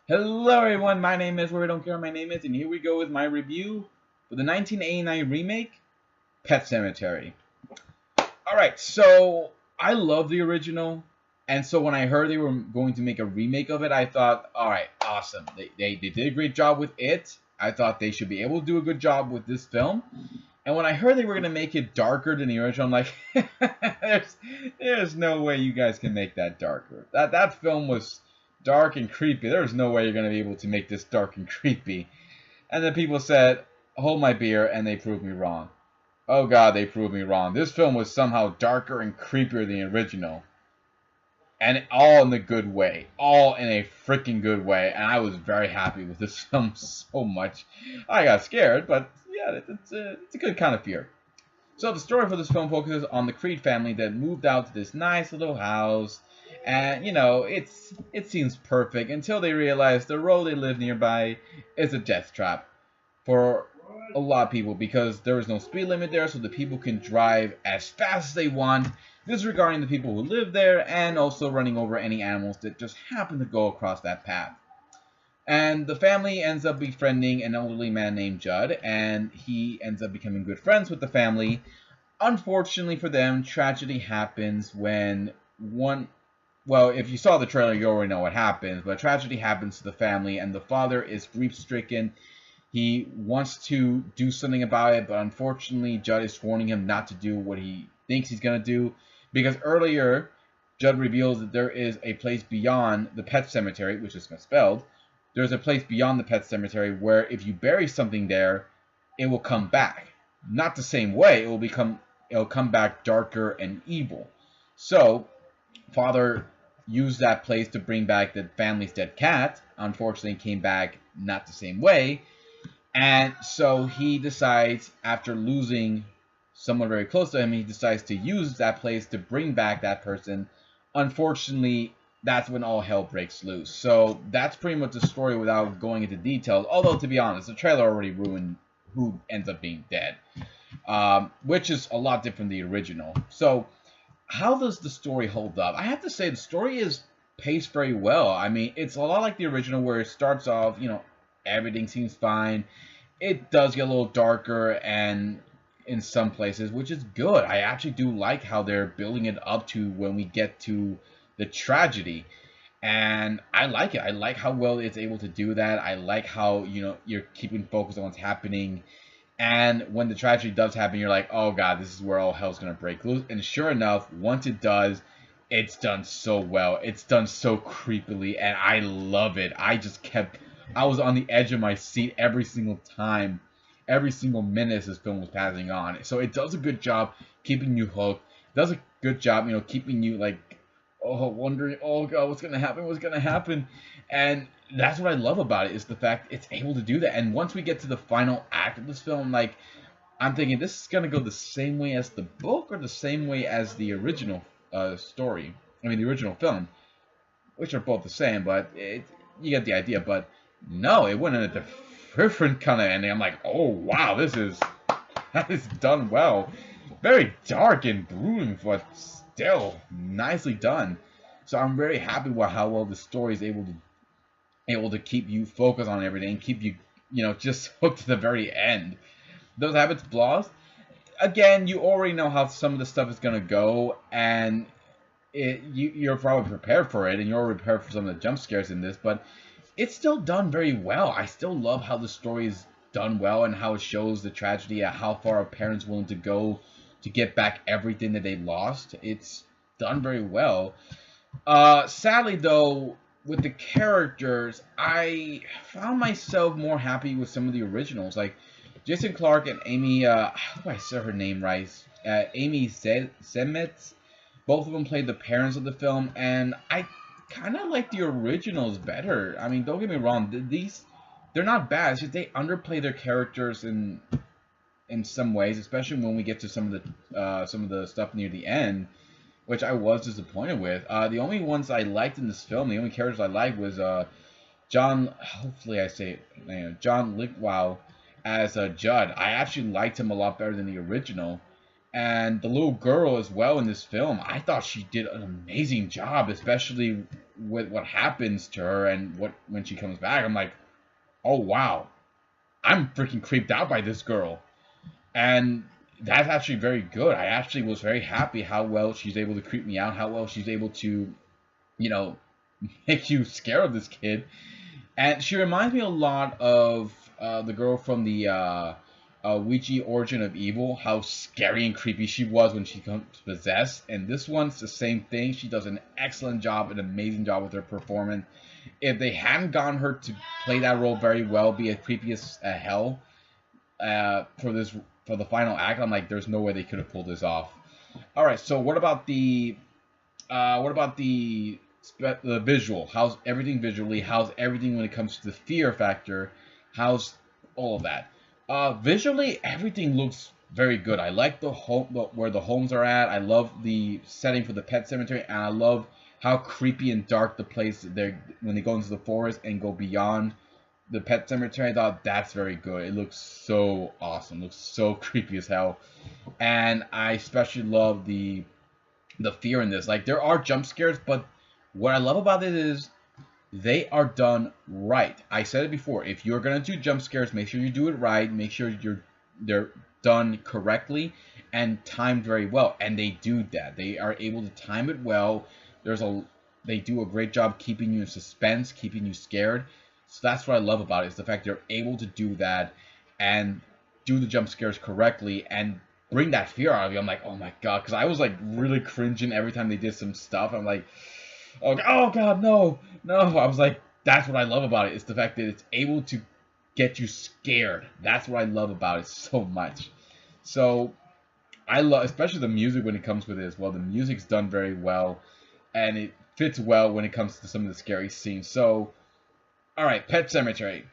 Hello everyone, my name is Where I Don't Care What My Name Is, and here we go with my review for the 1989 remake, Pet Sematary. Alright, so I love the original, and so when I heard they were going to make a remake of it, I thought, alright, awesome. They did a great job with it. I thought they should be able to do a good job with this film. And when I heard they were going to make it darker than the original, I'm like, there's no way you guys can make that darker. That film was dark and creepy. There's no way you're going to be able to make this dark and creepy. And then people said, hold my beer, and they proved me wrong. Oh god, they proved me wrong. This film was somehow darker and creepier than the original. And all in the good way. All in a freaking good way. And I was very happy with this film so much. I got scared, but yeah, it's a good kind of fear. So the story for this film focuses on the Creed family that moved out to this nice little house. And, you know, it seems perfect until they realize the road they live nearby is a death trap for a lot of people because there is no speed limit there, so the people can drive as fast as they want, disregarding the people who live there and also running over any animals that just happen to go across that path. And the family ends up befriending an elderly man named Judd, and he ends up becoming good friends with the family. Unfortunately for them, tragedy happens when well, if you saw the trailer, you already know what happens, but tragedy happens to the family, and the father is grief-stricken. He wants to do something about it, but unfortunately, Judd is warning him not to do what he thinks he's going to do, because earlier, Judd reveals that there is a place beyond the Pet Sematary, which is misspelled. There's a place beyond the Pet Sematary where if you bury something there, it will come back. Not the same way, it'll come back darker and evil. So, father used that place to bring back the family's dead cat. Unfortunately, came back not the same way. And so he decides, after losing someone very close to him, he decides to use that place to bring back that person. Unfortunately, that's when all hell breaks loose. So that's pretty much the story without going into details. Although, to be honest, the trailer already ruined who ends up being dead, which is a lot different than the original. So how does the story hold up? I have to say the story is paced very well. I mean, it's a lot like the original where it starts off, you know, everything seems fine. It does get a little darker and in some places, which is good. I actually do like how they're building it up to when we get to the tragedy. And I like it. I like how well it's able to do that. I like how, you know, you're keeping focus on what's happening. And when the tragedy does happen, you're like, oh god, this is where all hell's going to break loose. And sure enough, once it does, it's done so well. It's done so creepily, and I love it. I was on the edge of my seat every single time, every single minute this film was passing on. So it does a good job keeping you hooked. It does a good job, you know, keeping you like, oh, wondering, oh god, what's gonna happen? What's gonna happen? And that's what I love about it, is the fact it's able to do that. And once we get to the final act of this film, like, I'm thinking this is gonna go the same way as the book or the same way as the original story. I mean, the original film, which are both the same, but you get the idea. But no, it went in a different kind of ending. I'm like, oh wow, that is done well. Very dark and brooding, but still nicely done. So I'm very happy with how well the story is able to keep you focused on everything, keep you, you know, just hooked to the very end. Those have its flaws. Again, you already know how some of the stuff is gonna go, and you're probably prepared for it, and you're already prepared for some of the jump scares in this, but it's still done very well. I still love how the story is done well and how it shows the tragedy at how far a parent's willing to go to get back everything that they lost. It's done very well. Sadly, though, with the characters, I found myself more happy with some of the originals, like Jason Clarke and Amy. How do I say her name right? Amy Semetz. Both of them played the parents of the film, and I kind of like the originals better. I mean, don't get me wrong; they're not bad. It's just they underplay their characters in some ways, especially when we get to some of the stuff near the end, which I was disappointed with. The only ones I liked in this film, the only characters I liked was John. Hopefully, I say it, John Lithgow as Judd. I actually liked him a lot better than the original. And the little girl as well in this film, I thought she did an amazing job, especially with what happens to her and when she comes back, I'm like, oh wow, I'm freaking creeped out by this girl. And that's actually very good. I actually was very happy how well she's able to creep me out, how well she's able to, you know, make you scared of this kid. And she reminds me a lot of the girl from the Ouija Origin of Evil, how scary and creepy she was when she comes possessed. And this one's the same thing. She does an excellent job, an amazing job with her performance. If they hadn't gotten her to play that role very well, be as creepy as hell for the final act, I'm like, there's no way they could have pulled this off. All right, so what about the visual? How's everything visually? How's everything when it comes to the fear factor? How's all of that? Visually, everything looks very good. I like the home, where the homes are at. I love the setting for the pet cemetery, and I love how creepy and dark the place there when they go into the forest and go beyond the pet cemetery. I thought that's very good. It looks so awesome. It looks so creepy as hell, and I especially love the fear in this. Like, there are jump scares, but what I love about it is they are done right. I said it before. If you're gonna do jump scares, make sure you do it right. Make sure they're done correctly and timed very well. And they do that. They are able to time it well. They do a great job keeping you in suspense, keeping you scared. So that's what I love about it, is the fact they're able to do that and do the jump scares correctly and bring that fear out of you. I'm like, oh my god, because I was like really cringing every time they did some stuff. I'm like, oh god, no. I was like, that's what I love about it. It's the fact that it's able to get you scared. That's what I love about it so much. So I love, especially the music when it comes with it as well. The music's done very well, and it fits well when it comes to some of the scary scenes. So, all right, Pet Sematary.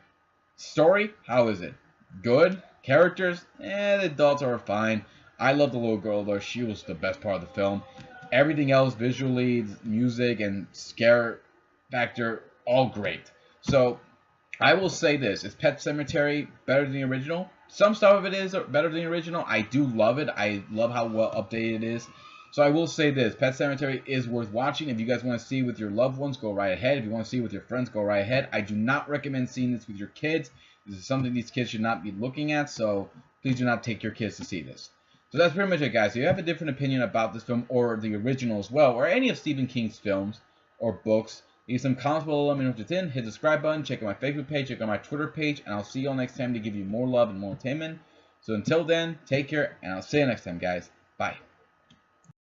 Story, how is it? Good. Characters, the adults are fine. I love the little girl though. She was the best part of the film. Everything else, visually, music, and scare factor, all great. So, I will say this. Is Pet Sematary better than the original? Some stuff of it is better than the original. I do love it. I love how well updated it is. So I will say this. Pet Sematary is worth watching. If you guys want to see it with your loved ones, go right ahead. If you want to see it with your friends, go right ahead. I do not recommend seeing this with your kids. This is something these kids should not be looking at. So please do not take your kids to see this. So that's pretty much it, guys. If you have a different opinion about this film or the original as well, or any of Stephen King's films or books, leave some comments below. Let me know what it's in. Hit the subscribe button. Check out my Facebook page. Check out my Twitter page. And I'll see you all next time to give you more love and more entertainment. So until then, take care, and I'll see you next time, guys. Bye.